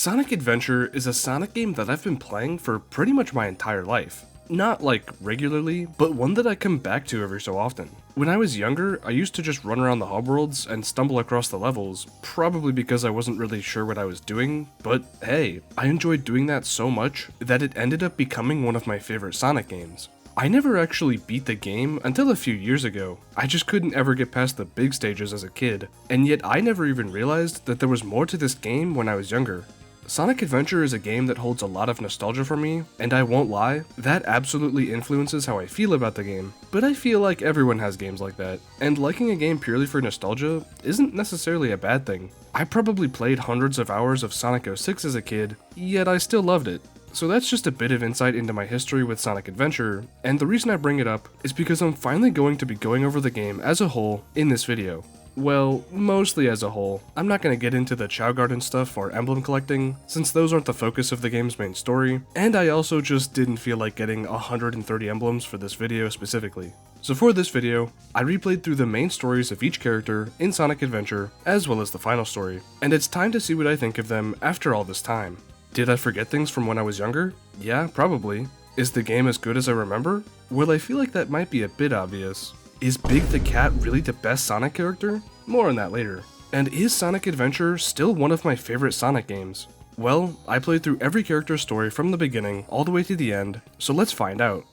Sonic Adventure is a Sonic game that I've been playing for pretty much my entire life. Not like regularly, but one that I come back to every so often. When I was younger, I used to just run around the hub worlds and stumble across the levels, probably because I wasn't really sure what I was doing, but hey, I enjoyed doing that so much that it ended up becoming one of my favorite Sonic games. I never actually beat the game until a few years ago. I just couldn't ever get past the big stages as a kid, and yet I never even realized that there was more to this game when I was younger. Sonic Adventure is a game that holds a lot of nostalgia for me, and I won't lie, that absolutely influences how I feel about the game. But I feel like everyone has games like that, and liking a game purely for nostalgia isn't necessarily a bad thing. I probably played hundreds of hours of Sonic 06 as a kid, yet I still loved it. So that's just a bit of insight into my history with Sonic Adventure, and the reason I bring it up is because I'm finally going to be going over the game as a whole in this video. Well, mostly as a whole. I'm not going to get into the Chao Garden stuff or emblem collecting, since those aren't the focus of the game's main story, and I also just didn't feel like getting 130 emblems for this video specifically. So for this video, I replayed through the main stories of each character in Sonic Adventure, as well as the final story, and it's time to see what I think of them after all this time. Did I forget things from when I was younger? Yeah, probably. Is the game as good as I remember? Well, I feel like that might be a bit obvious. Is Big the Cat really the best Sonic character? More on that later. And is Sonic Adventure still one of my favorite Sonic games? Well, I played through every character's story from the beginning all the way to the end, so let's find out.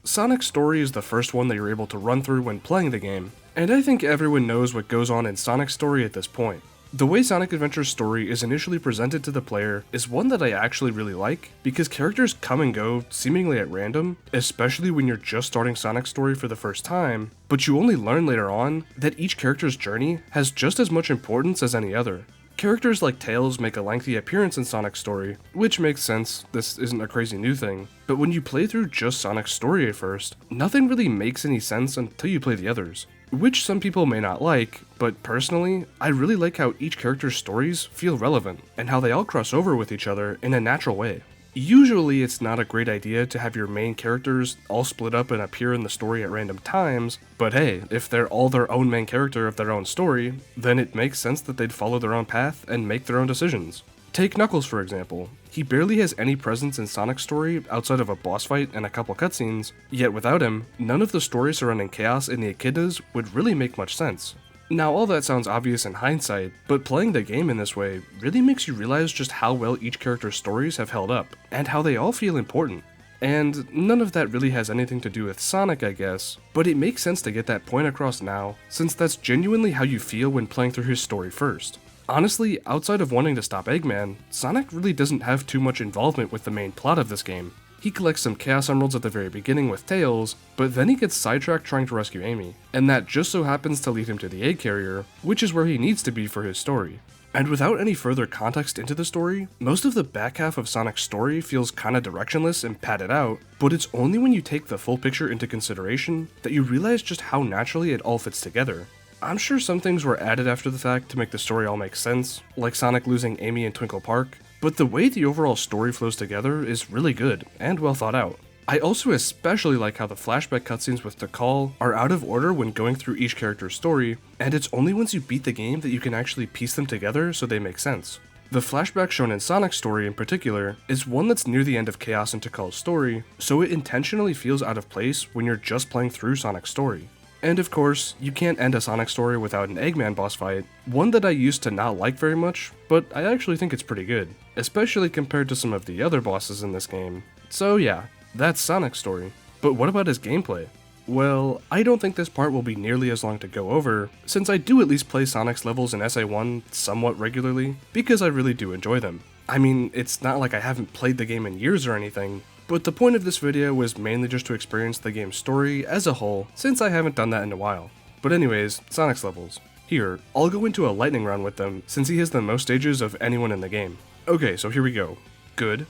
Sonic's story is the first one that you're able to run through when playing the game, and I think everyone knows what goes on in Sonic's story at this point. The way Sonic Adventure's story is initially presented to the player is one that I actually really like, because characters come and go seemingly at random, especially when you're just starting Sonic's story for the first time, but you only learn later on that each character's journey has just as much importance as any other. Characters like Tails make a lengthy appearance in Sonic's story, which makes sense, this isn't a crazy new thing, but when you play through just Sonic's story at first, nothing really makes any sense until you play the others. Which some people may not like, but personally, I really like how each character's stories feel relevant, and how they all cross over with each other in a natural way. Usually it's not a great idea to have your main characters all split up and appear in the story at random times, but hey, if they're all their own main character of their own story, then it makes sense that they'd follow their own path and make their own decisions. Take Knuckles for example. He barely has any presence in Sonic's story outside of a boss fight and a couple cutscenes, yet without him, none of the stories surrounding Chaos and the Echidnas would really make much sense. Now all that sounds obvious in hindsight, but playing the game in this way really makes you realize just how well each character's stories have held up, and how they all feel important. And none of that really has anything to do with Sonic, I guess, but it makes sense to get that point across now, since that's genuinely how you feel when playing through his story first. Honestly, outside of wanting to stop Eggman, Sonic really doesn't have too much involvement with the main plot of this game. He collects some Chaos Emeralds at the very beginning with Tails, but then he gets sidetracked trying to rescue Amy, and that just so happens to lead him to the Egg Carrier, which is where he needs to be for his story. And without any further context into the story, most of the back half of Sonic's story feels kinda directionless and padded out, but it's only when you take the full picture into consideration that you realize just how naturally it all fits together. I'm sure some things were added after the fact to make the story all make sense, like Sonic losing Amy in Twinkle Park, but the way the overall story flows together is really good, and well thought out. I also especially like how the flashback cutscenes with Tikal are out of order when going through each character's story, and it's only once you beat the game that you can actually piece them together so they make sense. The flashback shown in Sonic's story in particular is one that's near the end of Chaos and Tikal's story, so it intentionally feels out of place when you're just playing through Sonic's story. And of course, you can't end a Sonic story without an Eggman boss fight, one that I used to not like very much, but I actually think it's pretty good, especially compared to some of the other bosses in this game. So yeah, that's Sonic's story. But what about his gameplay? Well, I don't think this part will be nearly as long to go over, since I do at least play Sonic's levels in SA1 somewhat regularly, because I really do enjoy them. I mean, it's not like I haven't played the game in years or anything, but the point of this video was mainly just to experience the game's story as a whole, since I haven't done that in a while. But anyways, Sonic's levels. Here, I'll go into a lightning round with them, since he has the most stages of anyone in the game. Okay, so here we go. Good,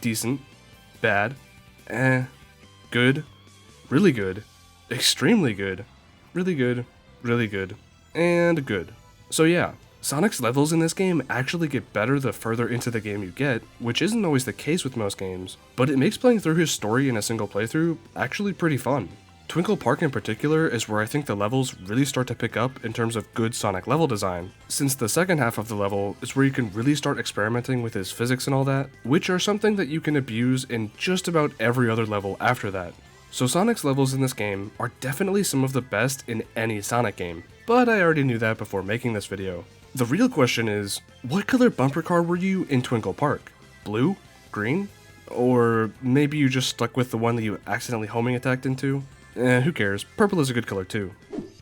decent, bad, good, really good, extremely good, really good, really good, and good. So yeah, Sonic's levels in this game actually get better the further into the game you get, which isn't always the case with most games, but it makes playing through his story in a single playthrough actually pretty fun. Twinkle Park in particular is where I think the levels really start to pick up in terms of good Sonic level design, since the second half of the level is where you can really start experimenting with his physics and all that, which are something that you can abuse in just about every other level after that. So Sonic's levels in this game are definitely some of the best in any Sonic game, but I already knew that before making this video. The real question is, what color bumper car were you in Twinkle Park? Blue? Green? Or maybe you just stuck with the one that you accidentally homing attacked into? Who cares, purple is a good color too.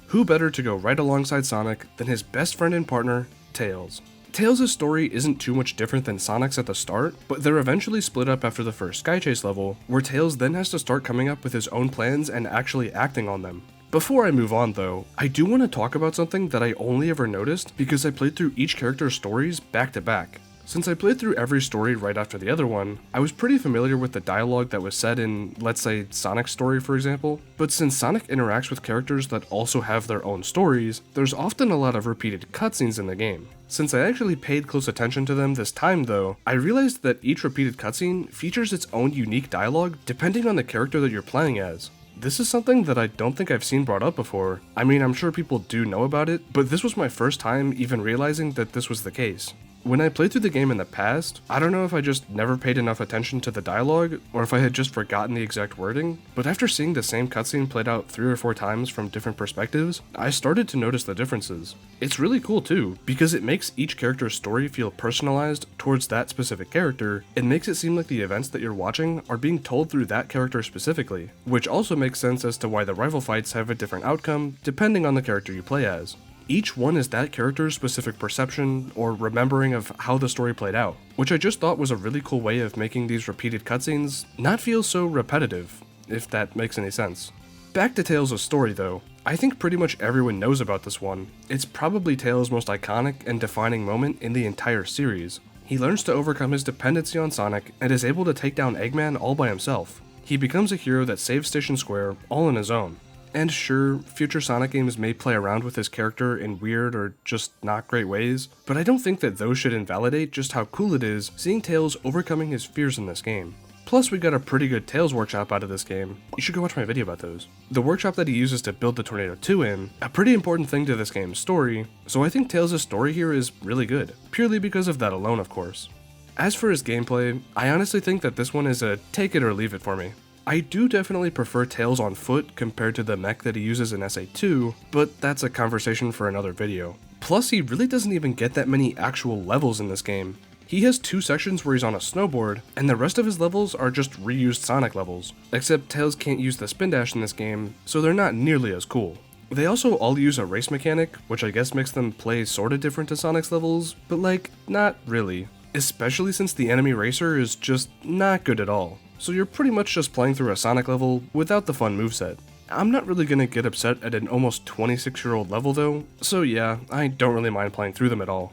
Who better to go right alongside Sonic than his best friend and partner, Tails. Tails' story isn't too much different than Sonic's at the start, but they're eventually split up after the first Sky Chase level, where Tails then has to start coming up with his own plans and actually acting on them. Before I move on though, I do want to talk about something that I only ever noticed because I played through each character's stories back to back. Since I played through every story right after the other one, I was pretty familiar with the dialogue that was said in, let's say, Sonic's story for example, but since Sonic interacts with characters that also have their own stories, there's often a lot of repeated cutscenes in the game. Since I actually paid close attention to them this time though, I realized that each repeated cutscene features its own unique dialogue depending on the character that you're playing as. This is something that I don't think I've seen brought up before. I mean, I'm sure people do know about it, but this was my first time even realizing that this was the case. When I played through the game in the past, I don't know if I just never paid enough attention to the dialogue, or if I had just forgotten the exact wording, but after seeing the same cutscene played out 3 or 4 times from different perspectives, I started to notice the differences. It's really cool too, because it makes each character's story feel personalized towards that specific character, and makes it seem like the events that you're watching are being told through that character specifically, which also makes sense as to why the rival fights have a different outcome depending on the character you play as. Each one is that character's specific perception or remembering of how the story played out, which I just thought was a really cool way of making these repeated cutscenes not feel so repetitive, if that makes any sense. Back to Tails' story though, I think pretty much everyone knows about this one. It's probably Tails' most iconic and defining moment in the entire series. He learns to overcome his dependency on Sonic and is able to take down Eggman all by himself. He becomes a hero that saves Station Square all on his own. And sure, future Sonic games may play around with his character in weird or just not great ways, but I don't think that those should invalidate just how cool it is seeing Tails overcoming his fears in this game. Plus we got a pretty good Tails workshop out of this game. You should go watch my video about those. The workshop that he uses to build the Tornado 2 in, a pretty important thing to this game's story, so I think Tails' story here is really good, purely because of that alone of course. As for his gameplay, I honestly think that this one is a take it or leave it for me. I do definitely prefer Tails on foot compared to the mech that he uses in SA2, but that's a conversation for another video. Plus he really doesn't even get that many actual levels in this game. He has 2 sections where he's on a snowboard, and the rest of his levels are just reused Sonic levels, except Tails can't use the spin dash in this game, so they're not nearly as cool. They also all use a race mechanic, which I guess makes them play sorta different to Sonic's levels, but like, not really. Especially since the enemy racer is just not good at all. So you're pretty much just playing through a Sonic level without the fun moveset. I'm not really gonna get upset at an almost 26-year-old level though, so yeah, I don't really mind playing through them at all.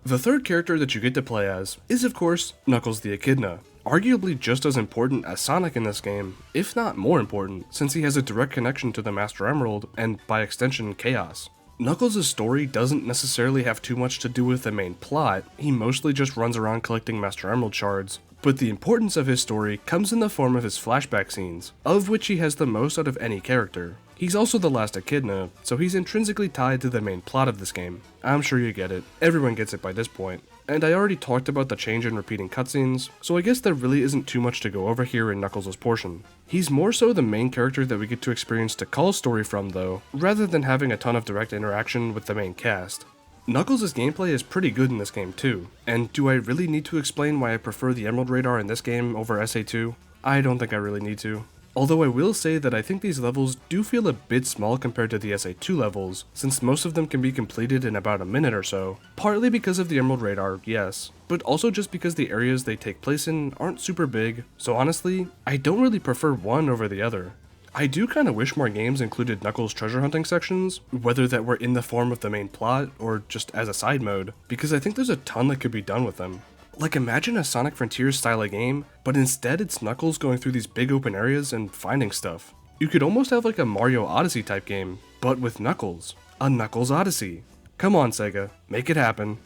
The third character that you get to play as is of course Knuckles the Echidna, arguably just as important as Sonic in this game, if not more important, since he has a direct connection to the Master Emerald and by extension Chaos. Knuckles' story doesn't necessarily have too much to do with the main plot, he mostly just runs around collecting Master Emerald shards, but the importance of his story comes in the form of his flashback scenes, of which he has the most out of any character. He's also the last Echidna, so he's intrinsically tied to the main plot of this game. I'm sure you get it, everyone gets it by this point. And I already talked about the change in repeating cutscenes, so I guess there really isn't too much to go over here in Knuckles' portion. He's more so the main character that we get to experience Tikal's story from though, rather than having a ton of direct interaction with the main cast. Knuckles' gameplay is pretty good in this game too, and do I really need to explain why I prefer the Emerald Radar in this game over SA2? I don't think I really need to. Although I will say that I think these levels do feel a bit small compared to the SA2 levels, since most of them can be completed in about a minute or so, partly because of the Emerald Radar, yes, but also just because the areas they take place in aren't super big, so honestly, I don't really prefer one over the other. I do kinda wish more games included Knuckles' treasure hunting sections, whether that were in the form of the main plot or just as a side mode, because I think there's a ton that could be done with them. Like imagine a Sonic Frontiers style of game, but instead it's Knuckles going through these big open areas and finding stuff. You could almost have like a Mario Odyssey type game, but with Knuckles. A Knuckles Odyssey. Come on Sega, make it happen.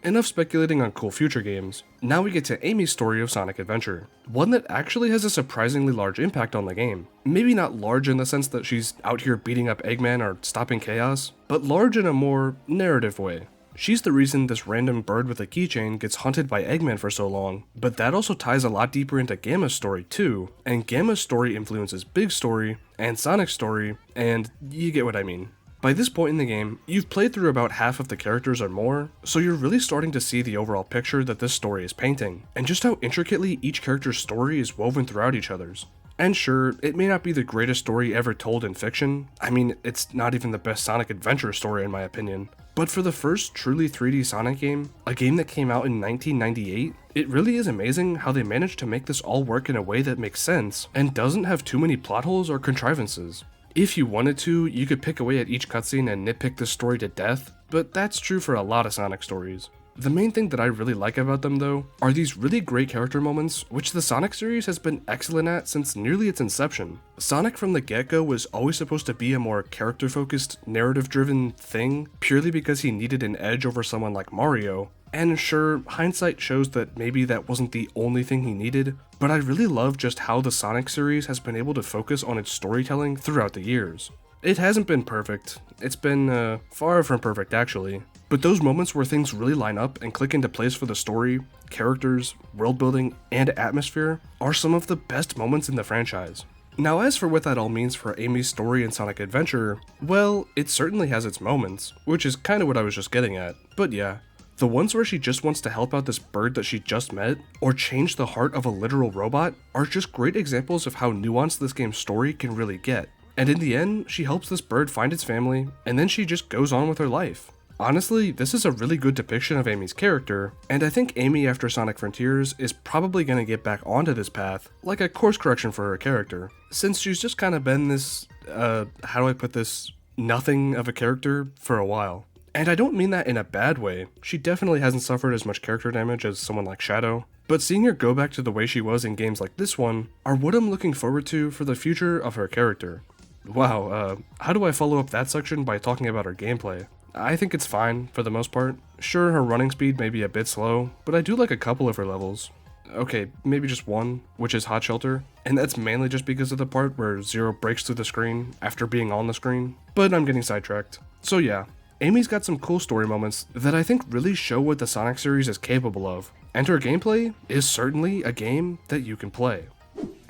Enough speculating on cool future games. Now we get to Amy's story of Sonic Adventure, one that actually has a surprisingly large impact on the game. Maybe not large in the sense that she's out here beating up Eggman or stopping chaos, but large in a more narrative way. She's the reason this random bird with a keychain gets hunted by Eggman for so long, but that also ties a lot deeper into Gamma's story too, and Gamma's story influences Big's story, and Sonic's story, and you get what I mean. By this point in the game, you've played through about half of the characters or more, so you're really starting to see the overall picture that this story is painting, and just how intricately each character's story is woven throughout each other's. And sure, it may not be the greatest story ever told in fiction, I mean, it's not even the best Sonic Adventure story in my opinion, but for the first truly 3D Sonic game, a game that came out in 1998, it really is amazing how they managed to make this all work in a way that makes sense, and doesn't have too many plot holes or contrivances. If you wanted to, you could pick away at each cutscene and nitpick this story to death, but that's true for a lot of Sonic stories. The main thing that I really like about them though, are these really great character moments, which the Sonic series has been excellent at since nearly its inception. Sonic from the get-go was always supposed to be a more character-focused, narrative-driven thing, purely because he needed an edge over someone like Mario. And sure, hindsight shows that maybe that wasn't the only thing he needed, but I really love just how the Sonic series has been able to focus on its storytelling throughout the years. It hasn't been perfect, it's been far from perfect actually, but those moments where things really line up and click into place for the story, characters, world building, and atmosphere are some of the best moments in the franchise. Now as for what that all means for Amy's story in Sonic Adventure, well, it certainly has its moments, which is kinda what I was just getting at, but yeah. The ones where she just wants to help out this bird that she just met, or change the heart of a literal robot, are just great examples of how nuanced this game's story can really get. And in the end, she helps this bird find its family, and then she just goes on with her life. Honestly, this is a really good depiction of Amy's character, and I think Amy after Sonic Frontiers is probably gonna get back onto this path, like a course correction for her character, since she's just kinda been this, how do I put this, nothing of a character for a while. And I don't mean that in a bad way, she definitely hasn't suffered as much character damage as someone like Shadow, but seeing her go back to the way she was in games like this one are what I'm looking forward to for the future of her character. Wow, how do I follow up that section by talking about her gameplay? I think it's fine, for the most part. Sure, her running speed may be a bit slow, but I do like a couple of her levels. Okay, maybe just one, which is Hot Shelter, and that's mainly just because of the part where Zero breaks through the screen after being on the screen, but I'm getting sidetracked. So yeah. Amy's got some cool story moments that I think really show what the Sonic series is capable of, and her gameplay is certainly a game that you can play.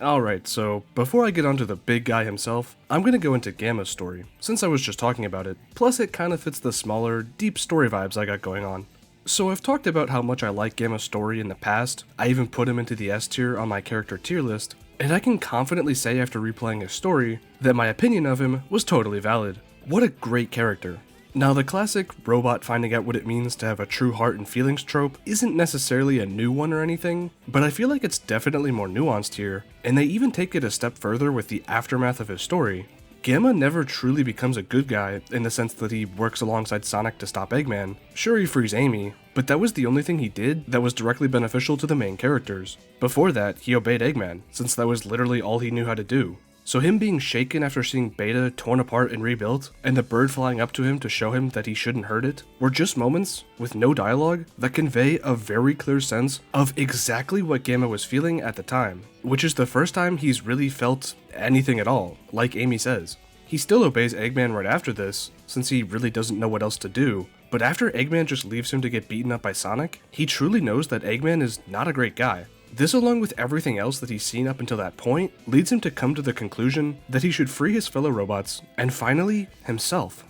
Alright, so before I get onto the big guy himself, I'm gonna go into Gamma's story, since I was just talking about it, plus it kinda fits the smaller, deep story vibes I got going on. So I've talked about how much I like Gamma's story in the past, I even put him into the S tier on my character tier list, and I can confidently say after replaying his story, that my opinion of him was totally valid. What a great character. Now the classic robot finding out what it means to have a true heart and feelings trope isn't necessarily a new one or anything, but I feel like it's definitely more nuanced here, and they even take it a step further with the aftermath of his story. Gamma never truly becomes a good guy in the sense that he works alongside Sonic to stop Eggman. Sure, he frees Amy, but that was the only thing he did that was directly beneficial to the main characters. Before that, he obeyed Eggman, since that was literally all he knew how to do. So him being shaken after seeing Beta torn apart and rebuilt, and the bird flying up to him to show him that he shouldn't hurt it, were just moments, with no dialogue, that convey a very clear sense of exactly what Gamma was feeling at the time, which is the first time he's really felt anything at all, like Amy says. He still obeys Eggman right after this, since he really doesn't know what else to do, but after Eggman just leaves him to get beaten up by Sonic, he truly knows that Eggman is not a great guy. This, along with everything else that he's seen up until that point, leads him to come to the conclusion that he should free his fellow robots, and finally, himself.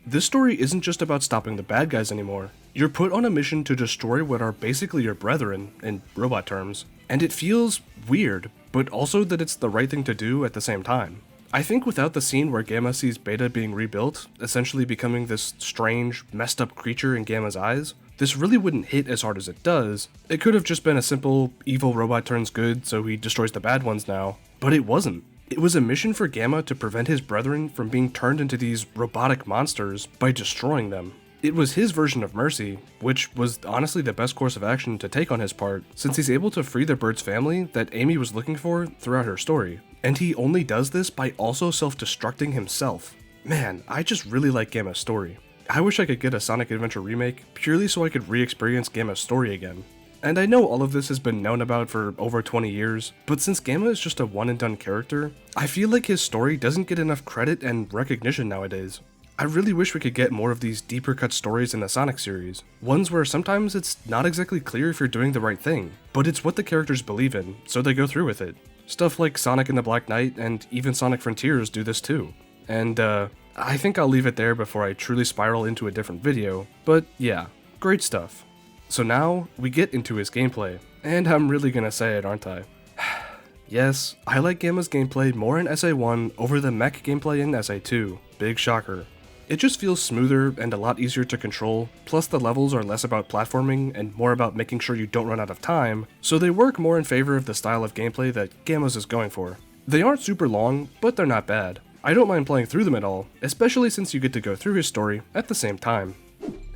This story isn't just about stopping the bad guys anymore. You're put on a mission to destroy what are basically your brethren, in robot terms, and it feels weird, but also that it's the right thing to do at the same time. I think without the scene where Gamma sees Beta being rebuilt, essentially becoming this strange, messed up creature in Gamma's eyes, this really wouldn't hit as hard as it does. It could have just been a simple, evil robot turns good so he destroys the bad ones now, but it wasn't. It was a mission for Gamma to prevent his brethren from being turned into these robotic monsters by destroying them. It was his version of mercy, which was honestly the best course of action to take on his part, since he's able to free the bird's family that Amy was looking for throughout her story. And he only does this by also self-destructing himself. Man, I just really like Gamma's story. I wish I could get a Sonic Adventure remake purely so I could re-experience Gamma's story again. And I know all of this has been known about for over 20 years, but since Gamma is just a one and done character, I feel like his story doesn't get enough credit and recognition nowadays. I really wish we could get more of these deeper cut stories in the Sonic series, ones where sometimes it's not exactly clear if you're doing the right thing, but it's what the characters believe in, so they go through with it. Stuff like Sonic and the Black Knight and even Sonic Frontiers do this too. And I think I'll leave it there before I truly spiral into a different video, but yeah, great stuff. So now, we get into his gameplay, and I'm really gonna say it, aren't I? Yes, I like Gamma's gameplay more in SA1 over the mech gameplay in SA2, big shocker. It just feels smoother and a lot easier to control, plus the levels are less about platforming and more about making sure you don't run out of time, so they work more in favor of the style of gameplay that Gamma's is going for. They aren't super long, but they're not bad. I don't mind playing through them at all, especially since you get to go through his story at the same time.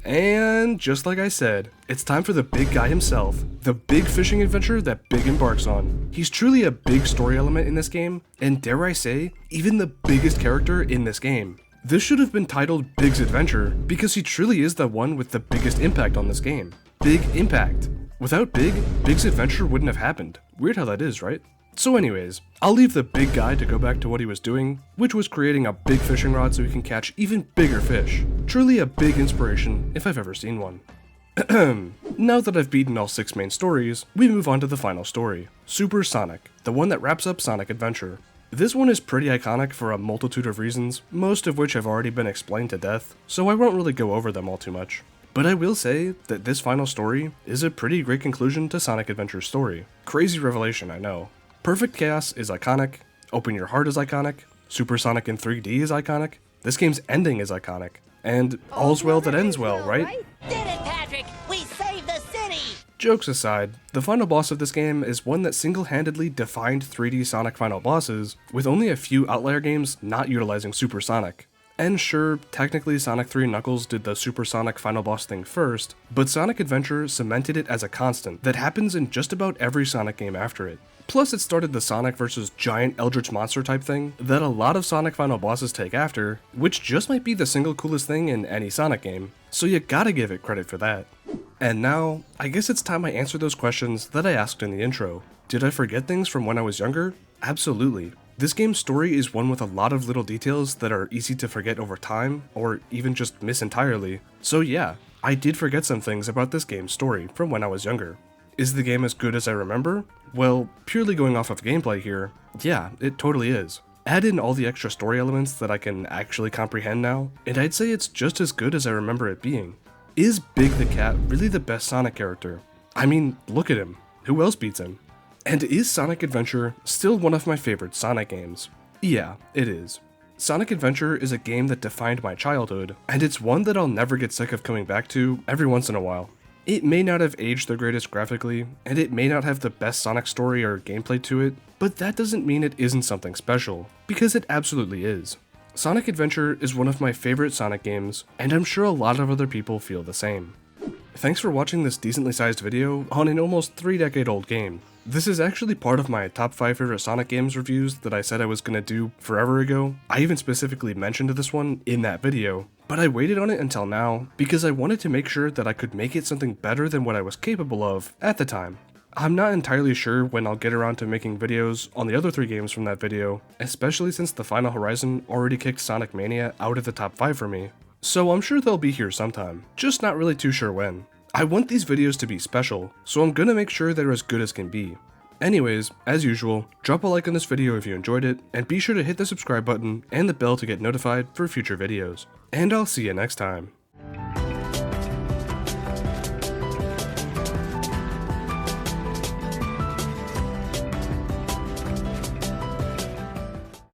And just like I said, it's time for the big guy himself, the big fishing adventure that Big embarks on. He's truly a big story element in this game, and dare I say, even the biggest character in this game. This should have been titled Big's Adventure, because he truly is the one with the biggest impact on this game. Big impact. Without Big, Big's Adventure wouldn't have happened. Weird how that is, right? So anyways, I'll leave the big guy to go back to what he was doing, which was creating a big fishing rod so he can catch even bigger fish. Truly a big inspiration, if I've ever seen one. Now that I've beaten all 6 main stories, we move on to the final story, Super Sonic, the one that wraps up Sonic Adventure. This one is pretty iconic for a multitude of reasons, most of which have already been explained to death, so I won't really go over them all too much. But I will say that this final story is a pretty great conclusion to Sonic Adventure's story. Crazy revelation, I know. Perfect Chaos is iconic, Open Your Heart is iconic, Super Sonic in 3D is iconic, this game's ending is iconic, and all's well that ends well, right? Did it, Patrick! We saved the city! Jokes aside, the final boss of this game is one that single-handedly defined 3D Sonic final bosses, with only a few outlier games not utilizing Super Sonic. And sure, technically Sonic 3 and Knuckles did the Super Sonic final boss thing first, but Sonic Adventure cemented it as a constant that happens in just about every Sonic game after it. Plus it started the Sonic vs. Giant Eldritch Monster type thing that a lot of Sonic final bosses take after, which just might be the single coolest thing in any Sonic game, so you gotta give it credit for that. And now, I guess it's time I answer those questions that I asked in the intro. Did I forget things from when I was younger? Absolutely. This game's story is one with a lot of little details that are easy to forget over time, or even just miss entirely. So yeah, I did forget some things about this game's story from when I was younger. Is the game as good as I remember? Well, purely going off of gameplay here, yeah, it totally is. Add in all the extra story elements that I can actually comprehend now, and I'd say it's just as good as I remember it being. Is Big the Cat really the best Sonic character? I mean, look at him. Who else beats him? And is Sonic Adventure still one of my favorite Sonic games? Yeah, it is. Sonic Adventure is a game that defined my childhood, and it's one that I'll never get sick of coming back to every once in a while. It may not have aged the greatest graphically, and it may not have the best Sonic story or gameplay to it, but that doesn't mean it isn't something special, because it absolutely is. Sonic Adventure is one of my favorite Sonic games, and I'm sure a lot of other people feel the same. Thanks for watching this decently sized video on an almost 3-decade-old game. This is actually part of my top 5 favorite Sonic games reviews that I said I was gonna do forever ago. I even specifically mentioned this one in that video, but I waited on it until now because I wanted to make sure that I could make it something better than what I was capable of at the time. I'm not entirely sure when I'll get around to making videos on the other 3 games from that video, especially since the Final Horizon already kicked Sonic Mania out of the top 5 for me. So I'm sure they'll be here sometime, just not really too sure when. I want these videos to be special, so I'm gonna make sure they're as good as can be. Anyways, as usual, drop a like on this video if you enjoyed it, and be sure to hit the subscribe button and the bell to get notified for future videos. And I'll see you next time.